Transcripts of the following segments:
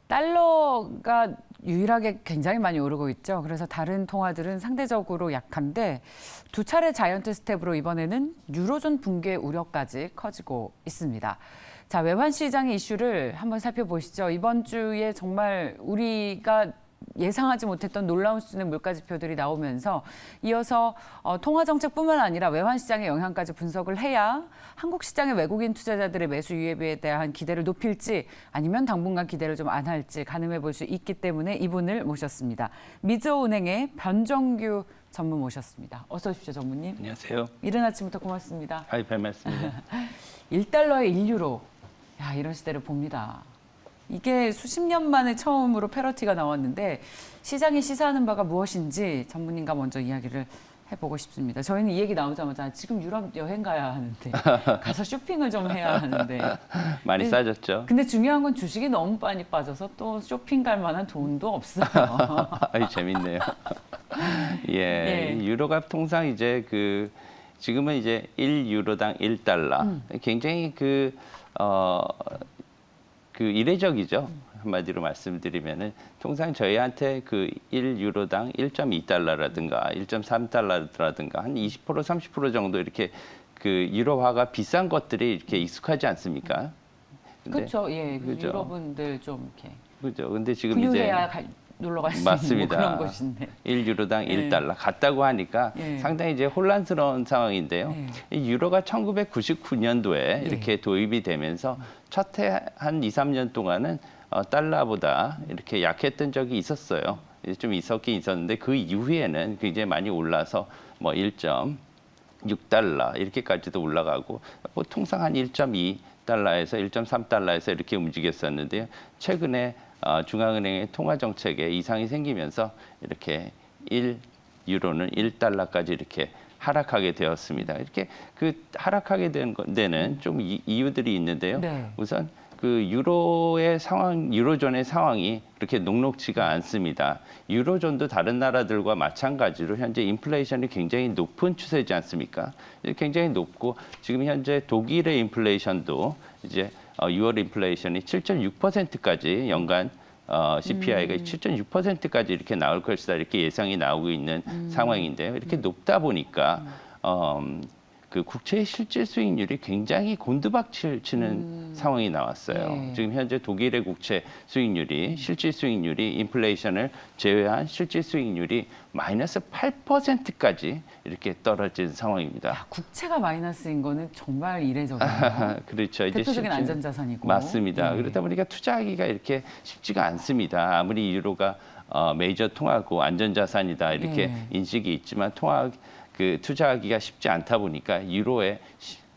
달러가 유일하게 굉장히 많이 오르고 있죠. 그래서 다른 통화들은 상대적으로 약한데 두 차례 자이언트 스텝으로 이번에는 유로존 붕괴 우려까지 커지고 있습니다. 자, 외환 시장의 이슈를 한번 살펴보시죠. 이번 주에 정말 우리가 예상하지 못했던 놀라운 수준의 물가 지표들이 나오면서 이어서 통화 정책뿐만 아니라 외환 시장의 영향까지 분석을 해야 한국 시장의 외국인 투자자들의 매수 유예비에 대한 기대를 높일지 아니면 당분간 기대를 좀 안 할지 가늠해 볼 수 있기 때문에 이분을 모셨습니다. 미주은행의 변정규 전무 모셨습니다. 어서 오십시오, 전무님. 안녕하세요. 이른 아침부터 고맙습니다. 별 말씀이요. 1달러에 1유로. 야, 이런 시대를 봅니다. 이게 수십 년 만에 처음으로 패러티가 나왔는데 시장이 시사하는 바가 무엇인지 전문인과 먼저 이야기를 해보고 싶습니다. 저희는 이 얘기 나오자마자 지금 유럽 여행 가야 하는데 가서 쇼핑을 좀 해야 하는데 많이 싸졌죠. 근데 중요한 건 주식이 너무 많이 빠져서 또 쇼핑 갈 만한 돈도 없어요. 재밌네요. 예, 유로가 통상 이제 지금은 이제 1유로당 1달러. 굉장히 이례적이죠. 한마디로 말씀드리면은 통상 저희한테 1유로당 1.2달러라든가 1.3달러라든가 한 20% 30% 정도 이렇게 유로화가 비싼 것들이 이렇게 익숙하지 않습니까? 그렇죠. 예. 그죠? 유럽분들 좀 이렇게 그죠. 근데 지금 부유해야 놀러 갈 수 있는 맞습니다. 그런 곳인데. 1유로당 예. 1달러 같다고 하니까 예. 상당히 이제 혼란스러운 상황인데요. 예. 이 유로가 1999년도에 이렇게 도입이 되면서 첫 해 한 2, 3년 동안은 달러보다 이렇게 약했던 적이 있었어요. 좀 있었긴 있었는데 그 이후에는 굉장히 많이 올라서 뭐 1.6달러 이렇게까지도 올라가고 통상 한 1.2달러에서 1.3달러에서 이렇게 움직였었는데요. 최근에 중앙은행의 통화 정책에 이상이 생기면서 이렇게 1유로는 1달러까지 이렇게 하락하게 되었습니다. 이렇게 하락하게 된 데는 좀 이유들이 있는데요. 네. 우선 유로의 상황, 유로존의 상황이 그렇게 녹록지가 않습니다. 유로존도 다른 나라들과 마찬가지로 현재 인플레이션이 굉장히 높은 추세지 않습니까? 굉장히 높고 지금 현재 독일의 인플레이션도 이제 6월 인플레이션이 7.6%까지 연간 CPI가 7.6%까지 이렇게 나올 것이다 이렇게 예상이 나오고 있는 상황인데요. 이렇게 높다 보니까 국채의 실질 수익률이 굉장히 곤두박질치는 상황이 나왔어요. 예. 지금 현재 독일의 국채 수익률이 실질 수익률이 인플레이션을 제외한 실질 수익률이 마이너스 8%까지 이렇게 떨어진 상황입니다. 야, 국채가 마이너스인 거는 정말 이례적이에요. 그렇죠. 대표적인 안전자산이고. 맞습니다. 예. 그렇다 보니까 투자하기가 이렇게 쉽지가 않습니다. 아무리 유로가 메이저 통화고 안전자산이다 이렇게 예. 인식이 있지만 투자하기가 쉽지 않다 보니까 유로에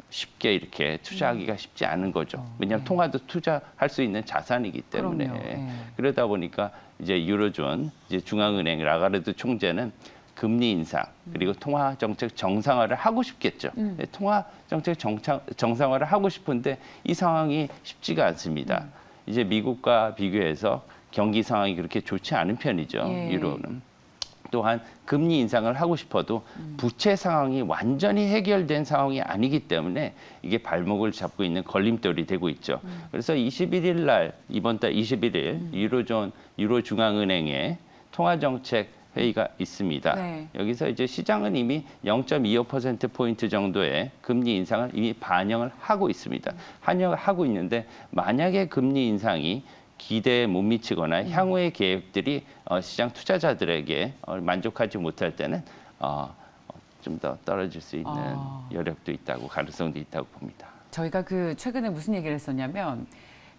쉽게 이렇게 투자하기가 쉽지 않은 거죠. 왜냐하면 통화도 투자할 수 있는 자산이기 때문에. 그럼요. 예. 그러다 보니까 이제 유로존 이제 중앙은행 라가르드 총재는 금리 인상 그리고 통화 정책 정상화를 하고 싶겠죠. 통화 정책 정상화를 하고 싶은데 이 상황이 쉽지가 않습니다. 이제 미국과 비교해서 경기 상황이 그렇게 좋지 않은 편이죠. 예. 유로는. 또한 금리 인상을 하고 싶어도 부채 상황이 완전히 해결된 상황이 아니기 때문에 이게 발목을 잡고 있는 걸림돌이 되고 있죠. 그래서 21일 날 이번 달 21일 유로 중앙은행의 통화 정책 회의가 있습니다. 네. 여기서 이제 시장은 이미 0.25% 포인트 정도의 금리 인상을 이미 반영을 하고 있습니다. 하고 있는데 만약에 금리 인상이 기대에 못 미치거나 향후의 계획들이 시장 투자자들에게 만족하지 못할 때는 좀 더 떨어질 수 있는 여력도 있다고 가능성도 있다고 봅니다. 저희가 최근에 무슨 얘기를 했었냐면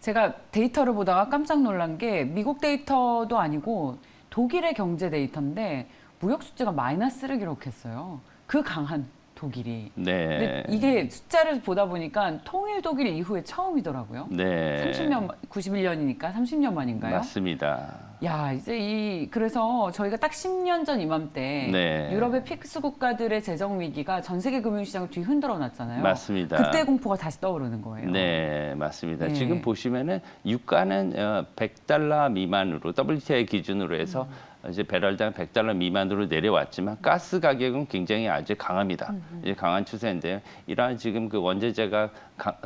제가 데이터를 보다가 깜짝 놀란 게 미국 데이터도 아니고 독일의 경제 데이터인데 무역 수지가 마이너스를 기록했어요. 그 강한 독일이. 네. 근데 이게 숫자를 보다 보니까 통일 독일 이후에 처음이더라고요. 네. 30년, 91년이니까 30년 만인가요? 맞습니다. 야, 이제 그래서 저희가 딱 10년 전 이맘때 네. 유럽의 픽스 국가들의 재정 위기가 전 세계 금융시장을 뒤흔들어 놨잖아요. 맞습니다. 그때 공포가 다시 떠오르는 거예요. 네, 맞습니다. 네. 지금 보시면은 유가는 $100 미만으로 WTI 기준으로 해서 이제 배럴당 100달러 미만으로 내려왔지만 가스 가격은 굉장히 아주 강합니다. 이제 강한 추세인데요. 이러한 지금 그 원재재가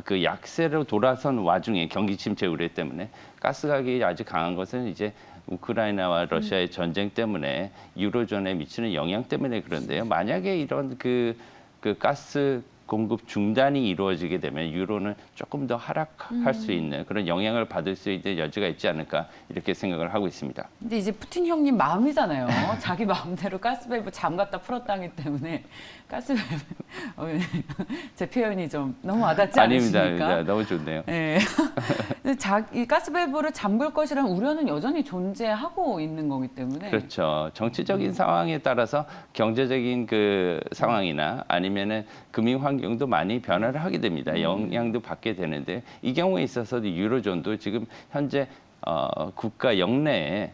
그 약세로 돌아선 와중에 경기 침체 우려 때문에 가스 가격이 아주 강한 것은 이제 우크라이나와 러시아의 전쟁 때문에 유로존에 미치는 영향 때문에 그런데요. 만약에 이런 그 가스 공급 중단이 이루어지게 되면 유로는 조금 더 하락할 수 있는 그런 영향을 받을 수 있는 여지가 있지 않을까 이렇게 생각을 하고 있습니다. 근데 이제 푸틴 형님 마음이잖아요. 자기 마음대로 가스밸브 잠갔다 풀었다 하기 때문에 가스밸브 제 표현이 좀 너무 와닿지 않으십니까? 아닙니다. 너무 좋네요. 네. 이 가스밸브를 잠글 것이라는 우려는 여전히 존재하고 있는 거기 때문에 그렇죠. 정치적인 상황에 따라서 경제적인 그 상황이나 아니면은 금융 환경도 많이 변화를 하게 됩니다. 영향도 받게 되는데 이 경우에 있어서도 유로존도 지금 현재 국가 영내에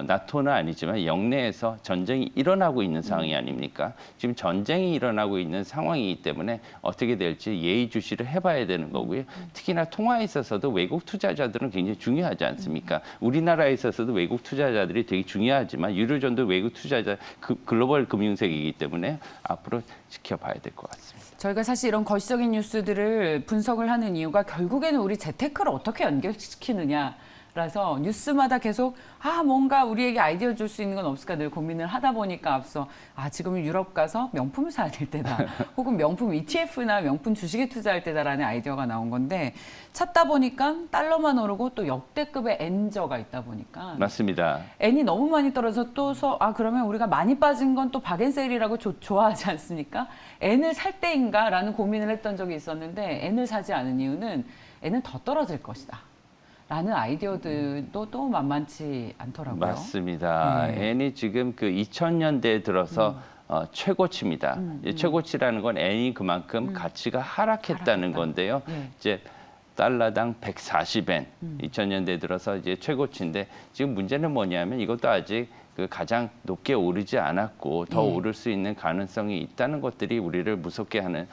나토는 아니지만 영내에서 전쟁이 일어나고 있는 상황이 아닙니까? 지금 전쟁이 일어나고 있는 상황이기 때문에 어떻게 될지 예의주시를 해봐야 되는 거고요. 특히나 통화에 있어서도 외국 투자자들은 굉장히 중요하지 않습니까? 우리나라에 있어서도 외국 투자자들이 되게 중요하지만 유로존도 외국 투자자 글로벌 금융세계이기 때문에 앞으로 지켜봐야 될 것 같습니다. 저희가 사실 이런 거시적인 뉴스들을 분석을 하는 이유가 결국에는 우리 재테크를 어떻게 연결시키느냐. 라서 뉴스마다 계속 뭔가 우리에게 아이디어 줄 수 있는 건 없을까 늘 고민을 하다 보니까 앞서 지금은 유럽 가서 명품을 사야 될 때다. 혹은 명품 ETF나 명품 주식에 투자할 때다라는 아이디어가 나온 건데 찾다 보니까 달러만 오르고 또 역대급의 엔저가 있다 보니까 맞습니다. 엔이 너무 많이 떨어져 그러면 우리가 많이 빠진 건 또 박앤세일이라고 좋아하지 않습니까? 엔을 살 때인가라는 고민을 했던 적이 있었는데 엔을 사지 않은 이유는 엔은 더 떨어질 것이다. 라는 아이디어들도 또 만만치 않더라고요. 맞습니다. N이 지금 그 2000년대에 들어서 최고치입니다. 최고치라는 건 N이 그만큼 가치가 하락했다는 건데요. 이제 달러당 140엔 2000년대에 들어서 이제 최고치인데 지금 문제는 뭐냐면 이것도 아직 그 가장 높게 오르지 않았고 더 오를 수 있는 가능성이 있다는 것들이 우리를 무섭게 하는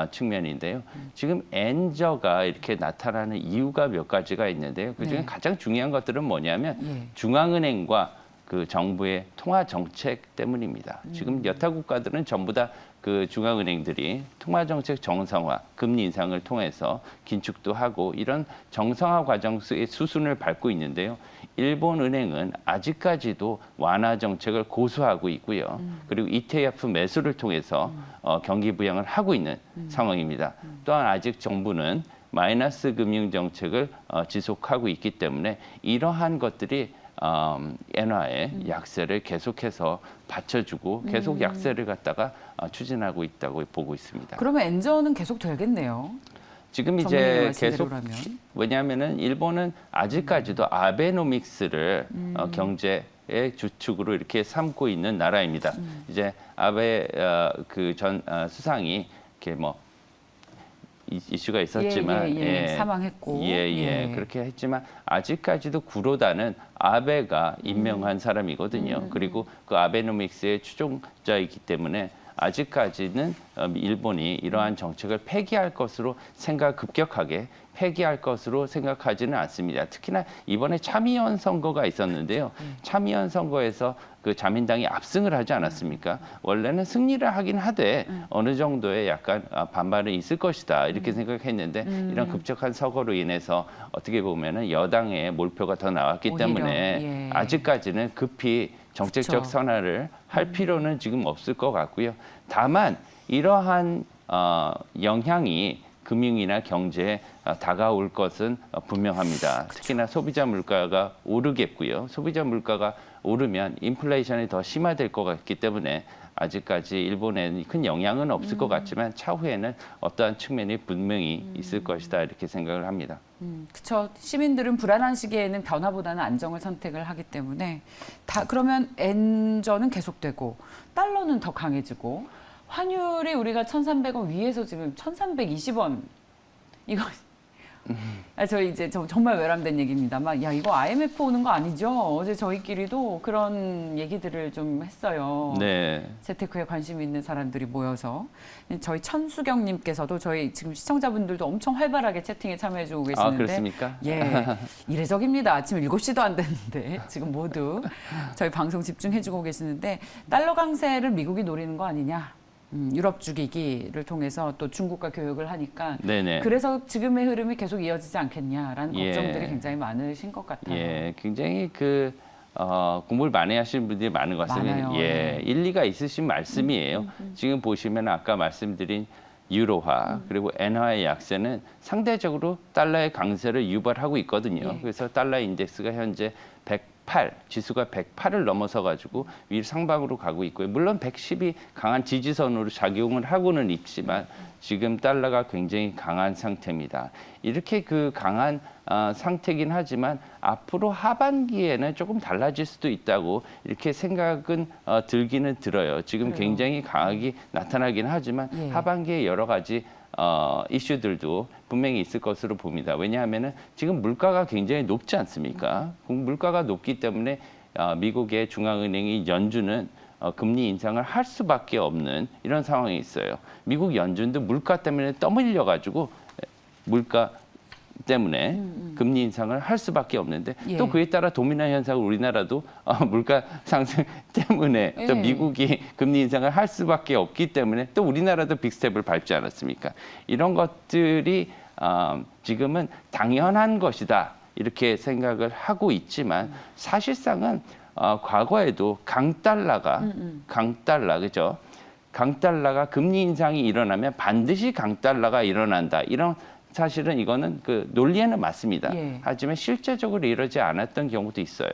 측면인데요. 지금 엔저가 이렇게 나타나는 이유가 몇 가지가 있는데요. 그중에 가장 중요한 것들은 뭐냐면 중앙은행과 그 정부의 통화 정책 때문입니다. 지금 여타 국가들은 전부 다 그 중앙은행들이 통화 정책 정상화, 금리 인상을 통해서 긴축도 하고 이런 정상화 과정 속의 수순을 밟고 있는데요. 일본 은행은 아직까지도 완화 정책을 고수하고 있고요. 그리고 ETF 매수를 통해서 경기 부양을 하고 있는 상황입니다. 또한 아직 정부는 마이너스 금융 정책을 지속하고 있기 때문에 이러한 것들이 엔화의 약세를 계속해서 받쳐주고 계속 약세를 갖다가 추진하고 있다고 보고 있습니다. 그러면 엔저는 계속 되겠네요. 지금 이제 계속 말씀대로라면. 왜냐하면은 일본은 아직까지도 아베노믹스를 경제의 주축으로 이렇게 삼고 있는 나라입니다. 이제 아베 그 전 수상이 이렇게 뭐 이슈가 있었지만 사망했고 그렇게 했지만 아직까지도 구로다는 아베가 임명한 사람이거든요. 그리고 그 아베노믹스의 추종자이기 때문에 아직까지는 일본이 이러한 정책을 폐기할 것으로 급격하게 폐기할 것으로 생각하지는 않습니다. 특히나 이번에 참의원 선거가 있었는데요. 참의원 선거에서 그 자민당이 압승을 하지 않았습니까? 원래는 승리를 하긴 하되 어느 정도의 약간 반발은 있을 것이다 이렇게 생각했는데 이런 급격한 선거로 인해서 어떻게 보면은 여당의 몰표가 더 나왔기 때문에 아직까지는 급히 정책적 선언을 할 필요는 지금 없을 것 같고요. 다만 이러한 영향이 금융이나 경제에 다가올 것은 분명합니다. 특히나 소비자 물가가 오르겠고요. 소비자 물가가 오르면 인플레이션이 더 심화될 것 같기 때문에 아직까지 일본에는 큰 영향은 없을 것 같지만 차후에는 어떠한 측면이 분명히 있을 것이다 이렇게 생각을 합니다. 그렇죠. 시민들은 불안한 시기에는 변화보다는 안정을 선택을 하기 때문에 그러면 엔저는 계속되고 달러는 더 강해지고 환율이 우리가 1,300원 위에서 지금 1,320원 이거 저희 이제 정말 외람된 얘기입니다만, 야 이거 IMF 오는 거 아니죠? 어제 저희끼리도 그런 얘기들을 좀 했어요. 네. 재테크에 관심 있는 사람들이 모여서 저희 천수경님께서도 저희 지금 시청자분들도 엄청 활발하게 채팅에 참여해주고 계시는데, 그렇습니까? 예, 이례적입니다. 아침 7시도 안 됐는데 지금 모두 저희 방송 집중해주고 계시는데 달러 강세를 미국이 노리는 거 아니냐? 유럽 죽이기를 통해서 또 중국과 교역을 하니까 네네. 그래서 지금의 흐름이 계속 이어지지 않겠냐라는 예. 걱정들이 굉장히 많으신 것 같아요. 예, 굉장히 공부를 많이 하시는 분들이 많은 것 같습니다. 많아요. 예, 일리가 있으신 말씀이에요. 지금 보시면 아까 말씀드린 유로화 그리고 엔화의 약세는 상대적으로 달러의 강세를 유발하고 있거든요. 예. 그래서 달러 인덱스가 현재 108, 지수가 108을 넘어서 가지고 위 상방으로 가고 있고요. 물론 110이 강한 지지선으로 작용을 하고는 있지만 지금 달러가 굉장히 강한 상태입니다. 이렇게 강한 상태긴 하지만 앞으로 하반기에는 조금 달라질 수도 있다고 이렇게 생각은 들기는 들어요. 지금 그래요. 굉장히 강하게 나타나긴 하지만 예. 하반기에 여러 가지 이슈들도 분명히 있을 것으로 봅니다. 왜냐하면은 지금 물가가 굉장히 높지 않습니까? 물가가 높기 때문에 미국의 중앙은행이 연준은 금리 인상을 할 수밖에 없는 이런 상황이 있어요. 미국 연준도 물가 때문에 떠밀려 가지고 물가 때문에 금리 인상을 할 수밖에 없는데 예. 또 그에 따라 도미노 현상을 우리나라도 물가 상승 때문에 또 예. 미국이 금리 인상을 할 수밖에 없기 때문에 또 우리나라도 빅스텝을 밟지 않았습니까? 이런 것들이 지금은 당연한 것이다 이렇게 생각을 하고 있지만 사실상은 과거에도 강달러가 그죠? 강달러가 금리 인상이 일어나면 반드시 강달러가 일어난다 이런 사실은 이거는 논리에는 맞습니다. 예. 하지만 실제적으로 이러지 않았던 경우도 있어요.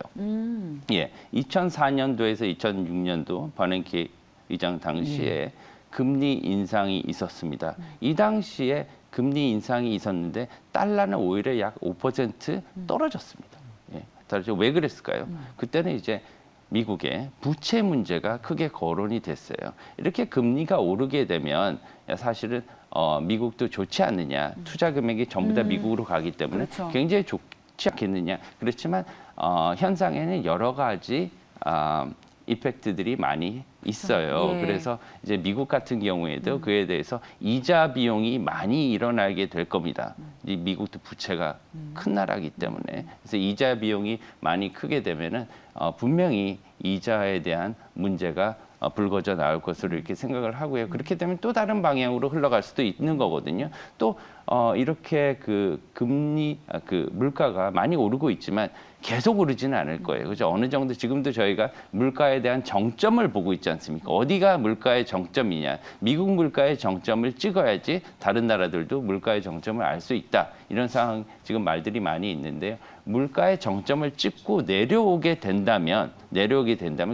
예, 2004년도에서 2006년도 버냉키 의장 당시에 금리 인상이 있었습니다. 이 당시에 금리 인상이 있었는데 달러는 오히려 약 5% 떨어졌습니다. 예, 왜 그랬을까요? 그때는 이제 미국의 부채 문제가 크게 거론이 됐어요. 이렇게 금리가 오르게 되면 사실은 미국도 좋지 않느냐. 투자 금액이 전부 다 미국으로 가기 때문에 그렇죠. 굉장히 좋지 않겠느냐. 그렇지만 현상에는 여러 가지 이펙트들이 많이 있어요. 예. 그래서 이제 미국 같은 경우에도 그에 대해서 이자 비용이 많이 일어나게 될 겁니다. 이 미국도 부채가 큰 나라이기 때문에 그래서 이자 비용이 많이 크게 되면은 분명히 이자에 대한 문제가 불거져 나올 것으로 이렇게 생각을 하고요. 그렇게 되면 또 다른 방향으로 흘러갈 수도 있는 거거든요. 또 이렇게 금리 물가가 많이 오르고 있지만 계속 오르지는 않을 거예요. 그죠? 어느 정도 지금도 저희가 물가에 대한 정점을 보고 있지 않습니까? 어디가 물가의 정점이냐? 미국 물가의 정점을 찍어야지 다른 나라들도 물가의 정점을 알 수 있다. 이런 상황 지금 말들이 많이 있는데요. 물가의 정점을 찍고 내려오게 된다면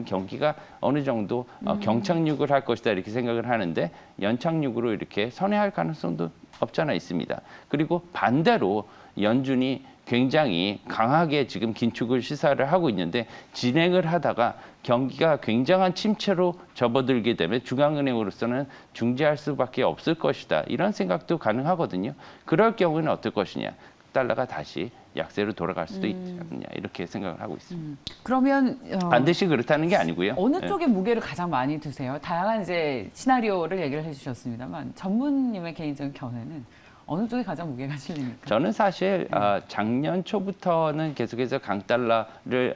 경기가 어느 정도 경착륙을 할 것이다 이렇게 생각을 하는데 연착륙으로 이렇게 선회할 가능성도 없잖아 있습니다. 그리고 반대로 연준이 굉장히 강하게 지금 긴축을 시사를 하고 있는데 진행을 하다가 경기가 굉장한 침체로 접어들게 되면 중앙은행으로서는 중재할 수밖에 없을 것이다. 이런 생각도 가능하거든요. 그럴 경우는 어떨 것이냐. 달러가 다시 약세로 돌아갈 수도 있지 않느냐. 이렇게 생각을 하고 있습니다. 그러면 반드시 그렇다는 게 아니고요. 어느 예. 쪽에 무게를 가장 많이 두세요? 다양한 이제 시나리오를 얘기를 해주셨습니다만 전문님의 개인적인 견해는 어느 쪽에 가장 무게가 실립니까? 저는 사실 작년 초부터는 계속해서 강달러를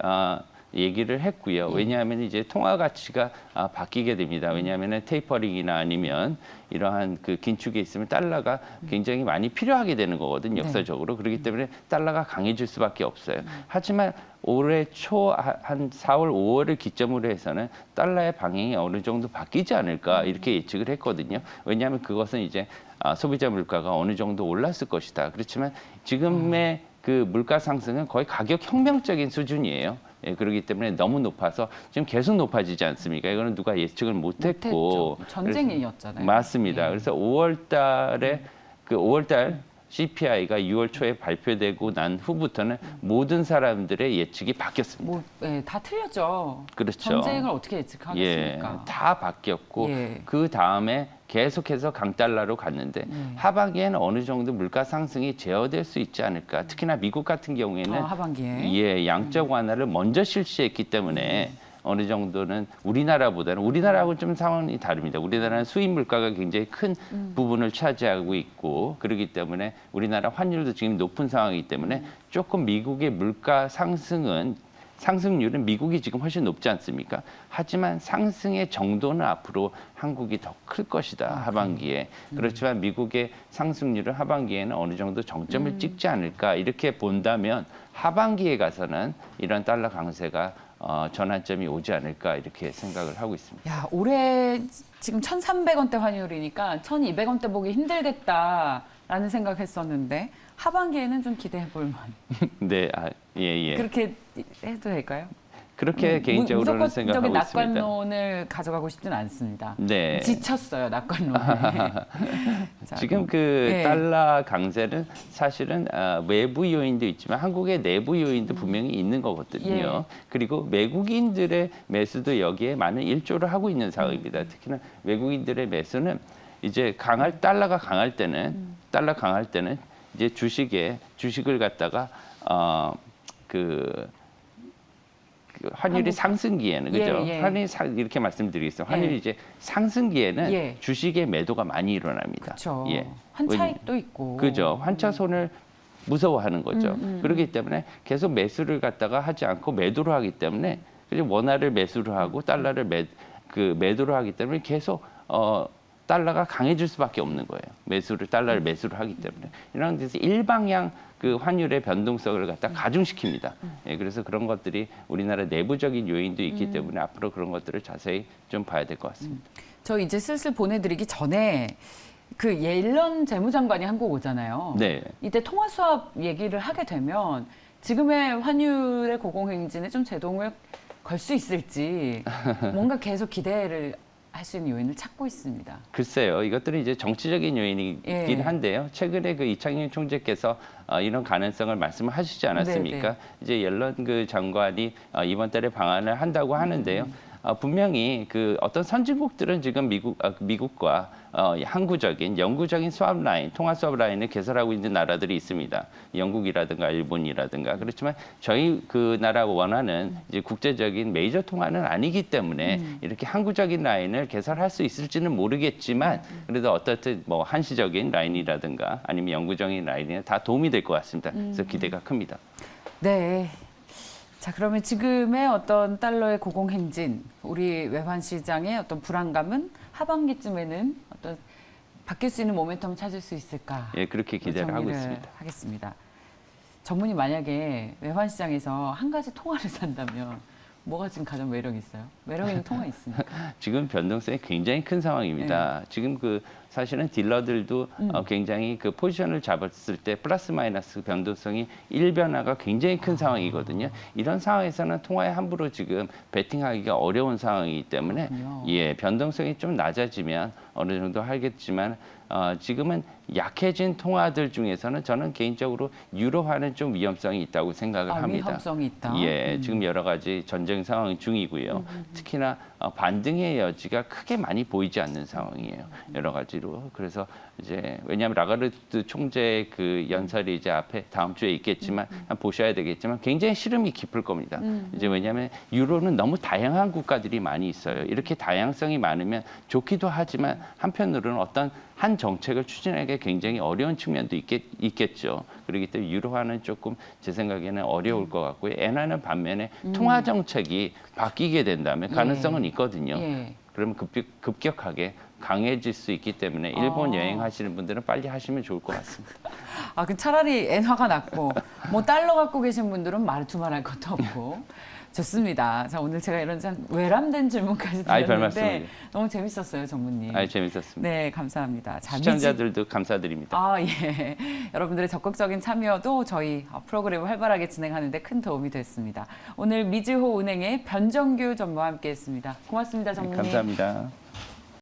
얘기를 했고요. 왜냐하면 이제 통화 가치가 바뀌게 됩니다. 왜냐하면 테이퍼링이나 아니면 이러한 긴축에 있으면 달러가 굉장히 많이 필요하게 되는 거거든요. 역사적으로. 그렇기 때문에 달러가 강해질 수밖에 없어요. 하지만 올해 초 한 4월, 5월을 기점으로 해서는 달러의 방향이 어느 정도 바뀌지 않을까 이렇게 예측을 했거든요. 왜냐하면 그것은 이제 소비자 물가가 어느 정도 올랐을 것이다. 그렇지만 지금의 물가 상승은 거의 가격 혁명적인 수준이에요. 예, 그렇기 때문에 너무 높아서 지금 계속 높아지지 않습니까? 이거는 누가 예측을 못했고 전쟁이었잖아요. 맞습니다. 예. 그래서 5월 달에 5월 달 CPI가 6월 초에 발표되고 난 후부터는 모든 사람들의 예측이 바뀌었습니다. 뭐, 예, 다 틀렸죠. 그렇죠. 전쟁을 어떻게 예, 예측하겠습니까? 다 바뀌었고 예. 그 다음에 계속해서 강달러로 갔는데 하반기에는 어느 정도 물가 상승이 제어될 수 있지 않을까. 특히나 미국 같은 경우에는 하반기에. 예, 양적 완화를 먼저 실시했기 때문에 어느 정도는 우리나라하고는 좀 상황이 다릅니다. 우리나라는 수입 물가가 굉장히 큰 부분을 차지하고 있고 그렇기 때문에 우리나라 환율도 지금 높은 상황이기 때문에 조금 미국의 물가 상승률은 미국이 지금 훨씬 높지 않습니까? 하지만 상승의 정도는 앞으로 한국이 더 클 것이다, 하반기에. 그렇지만 미국의 상승률은 하반기에는 어느 정도 정점을 찍지 않을까 이렇게 본다면 하반기에 가서는 이런 달러 강세가 전환점이 오지 않을까 이렇게 생각을 하고 있습니다. 야, 올해 지금 1,300원대 환율이니까 1,200원대 보기 힘들겠다라는 생각했었는데 하반기에는 좀 기대해 볼 만. 네, 예. 그렇게 해도 될까요? 그렇게 개인적으로는 무조건적인 생각하고 있습니다. 낙관론을 가져가고 싶진 않습니다. 네. 지쳤어요, 낙관론에. 자, 지금 그 네. 달러 강세는 사실은 외부 요인도 있지만 한국의 내부 요인도 분명히 있는 거거든요. 예. 그리고 외국인들의 매수도 여기에 많은 일조를 하고 있는 상황입니다. 특히나 외국인들의 매수는 이제 달러가 강할 때는 이제 주식을 갖다가 그 환율이 상승기에는 그죠? 예. 이렇게 말씀드리겠습니다. 환율이 이제 상승기에는 예. 주식의 매도가 많이 일어납니다. 그렇죠. 예. 환차익도 있고. 그죠? 환차손을 무서워하는 거죠. 그렇기 때문에 계속 매수를 갖다가 하지 않고 매도를 하기 때문에 그죠? 원화를 매수를 하고 달러를 매도를 하기 때문에 계속 달러가 강해질 수밖에 없는 거예요. 달러를 매수를 하기 때문에 이런 데서 일방향 그 환율의 변동성을 갖다 가중시킵니다. 예, 그래서 그런 것들이 우리나라 내부적인 요인도 있기 때문에 앞으로 그런 것들을 자세히 좀 봐야 될 것 같습니다. 저 이제 슬슬 보내드리기 전에 그 옐런 재무장관이 한국 오잖아요. 네. 이때 통화 수합 얘기를 하게 되면 지금의 환율의 고공행진에 좀 제동을 걸 수 있을지 뭔가 계속 기대를 할 수 있는 요인을 찾고 있습니다. 글쎄요, 이것들은 이제 정치적인 요인이긴 예. 한데요. 최근에 그 이창용 총재께서 이런 가능성을 말씀하시지 않았습니까? 네네. 이제 옐런 그 장관이 이번 달에 방한을 한다고 하는데요. 분명히 그 어떤 선진국들은 지금 미국과 항구적인 영구적인 수합 라인, 통화 수합 라인을 개설하고 있는 나라들이 있습니다. 영국이라든가 일본이라든가. 그렇지만 저희 그 나라가 원하는 이제 국제적인 메이저 통화는 아니기 때문에 이렇게 항구적인 라인을 개설할 수 있을지는 모르겠지만 그래도 어떻든 뭐 한시적인 라인이라든가 아니면 영구적인 라인이나 다 도움이 될 것 같습니다. 그래서 기대가 큽니다. 네. 자, 그러면 지금의 어떤 달러의 고공행진, 우리 외환 시장의 어떤 불안감은 하반기쯤에는 어떤 바뀔 수 있는 모멘텀을 찾을 수 있을까? 예, 그렇게 기대를 하고 있습니다. 하겠습니다. 전문님 만약에 외환 시장에서 한 가지 통화를 산다면 뭐가 지금 가장 매력이 있어요? 매력 있는 통화 있습니까? 지금 변동성이 굉장히 큰 상황입니다. 지금 그 사실은 딜러들도 굉장히 그 포지션을 잡았을 때 플러스 마이너스 변동성이 일변화가 굉장히 큰 상황이거든요. 이런 상황에서는 통화에 함부로 지금 베팅하기가 어려운 상황이기 때문에 그렇군요. 예, 변동성이 좀 낮아지면 어느 정도 하겠지만 지금은 약해진 통화들 중에서는 저는 개인적으로 유로화는 좀 위험성이 있다고 생각을 합니다. 위험성이 있다. 예, 지금 여러 가지 전쟁 상황 중이고요. 특히나 반등의 여지가 크게 많이 보이지 않는 상황이에요. 여러 가지로. 그래서 이제 왜냐하면 라가르드 총재의 그 연설이 이제 앞에 다음 주에 있겠지만 보셔야 되겠지만 굉장히 시름이 깊을 겁니다. 이제 왜냐하면 유로는 너무 다양한 국가들이 많이 있어요. 이렇게 다양성이 많으면 좋기도 하지만 한편으로는 어떤 한 정책을 추진하기 굉장히 어려운 측면도 있겠죠. 그렇기 때문에 유로화는 조금 제 생각에는 어려울 것 같고요. 엔화는 반면에 통화 정책이 바뀌게 된다면 가능성은 있거든요. 예. 그러면 급격하게 강해질 수 있기 때문에 일본 여행하시는 분들은 빨리 하시면 좋을 것 같습니다. 아, 그 차라리 엔화가 낫고 뭐 달러 갖고 계신 분들은 두말할 것도 없고 좋습니다. 자, 오늘 제가 이런 참 외람된 질문까지 별 드렸는데 말씀을요. 너무 재밌었어요, 전무님. 재밌었습니다. 네, 감사합니다. 자, 시청자들도 감사드립니다. 예. 여러분들의 적극적인 참여도 저희 프로그램을 활발하게 진행하는 데 큰 도움이 됐습니다. 오늘 미즈호 은행의 변정규 전무와 함께했습니다. 고맙습니다, 전무님. 감사합니다.